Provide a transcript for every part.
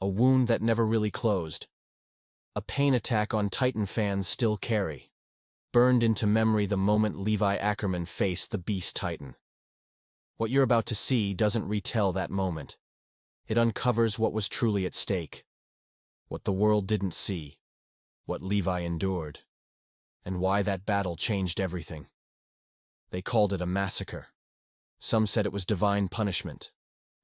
A wound that never really closed. A pain attack on Titan fans still carry. Burned into memory the moment Levi Ackerman faced the Beast Titan. What you're about to see doesn't retell that moment. It uncovers what was truly at stake. What the world didn't see. What Levi endured. And why that battle changed everything. They called it a massacre. Some said it was divine punishment.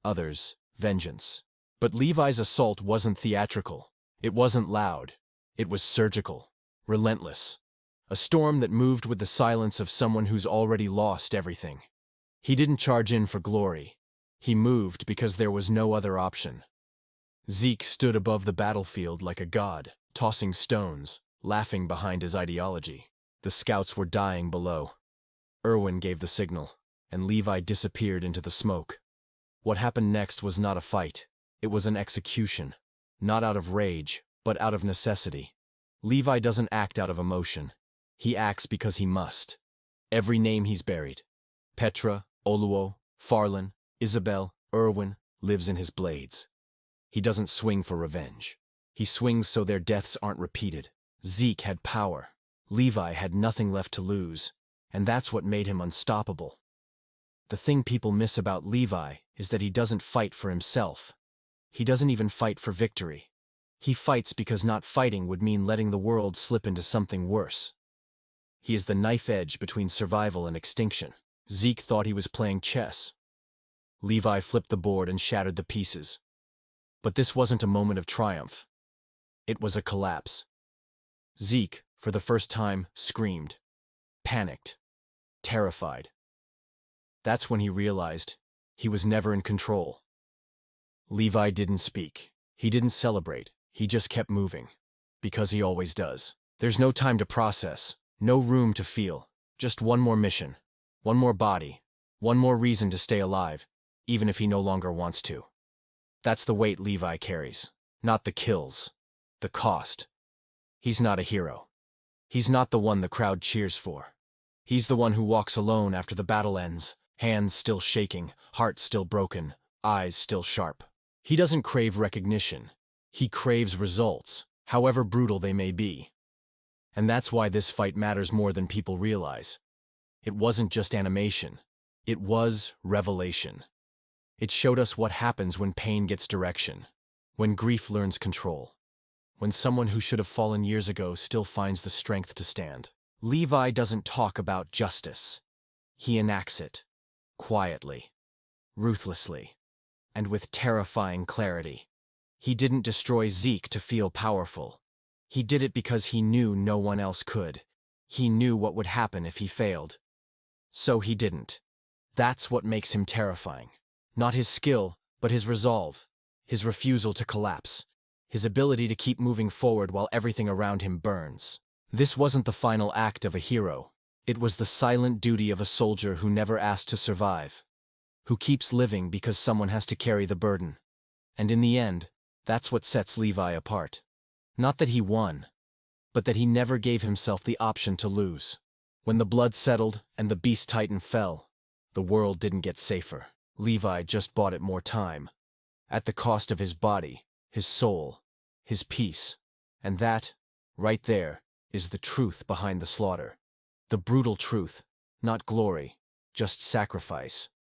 Others, vengeance. But Levi's assault wasn't theatrical. It wasn't loud. It was surgical. Relentless. A storm that moved with the silence of someone who's already lost everything. He didn't charge in for glory. He moved because there was no other option. Zeke stood above the battlefield like a god, tossing stones, laughing behind his ideology. The scouts were dying below. Erwin gave the signal, and Levi disappeared into the smoke. What happened next was not a fight. It was an execution. Not out of rage, but out of necessity. Levi doesn't act out of emotion. He acts because he must. Every name he's buried. Petra, Oluo, Farlan, Isabel, Erwin, lives in his blades. He doesn't swing for revenge. He swings so their deaths aren't repeated. Zeke had power. Levi had nothing left to lose, and that's what made him unstoppable. The thing people miss about Levi is that he doesn't fight for himself. He doesn't even fight for victory. He fights because not fighting would mean letting the world slip into something worse. He is the knife edge between survival and extinction. Zeke thought he was playing chess. Levi flipped the board and shattered the pieces. But this wasn't a moment of triumph. It was a collapse. Zeke, for the first time, screamed. Panicked. Terrified. That's when he realized he was never in control. Levi didn't speak. He didn't celebrate. He just kept moving. Because he always does. There's no time to process. No room to feel. Just one more mission. One more body. One more reason to stay alive, even if he no longer wants to. That's the weight Levi carries. Not the kills. The cost. He's not a hero. He's not the one the crowd cheers for. He's the one who walks alone after the battle ends, hands still shaking, heart still broken, eyes still sharp. He doesn't crave recognition. He craves results, however brutal they may be. And that's why this fight matters more than people realize. It wasn't just animation. It was revelation. It showed us what happens when pain gets direction, when grief learns control, when someone who should have fallen years ago still finds the strength to stand. Levi doesn't talk about justice. He enacts it, quietly, ruthlessly, and with terrifying clarity. He didn't destroy Zeke to feel powerful. He did it because he knew no one else could. He knew what would happen if he failed. So he didn't. That's what makes him terrifying. Not his skill, but his resolve, his refusal to collapse, his ability to keep moving forward while everything around him burns. This wasn't the final act of a hero. It was the silent duty of a soldier who never asked to survive, who keeps living because someone has to carry the burden. And in the end, that's what sets Levi apart. Not that he won, but that he never gave himself the option to lose. When the blood settled and the Beast Titan fell, the world didn't get safer. Levi just bought it more time, at the cost of his body, his soul, his peace. And that, right there, is the truth behind the slaughter. The brutal truth, not glory, just sacrifice.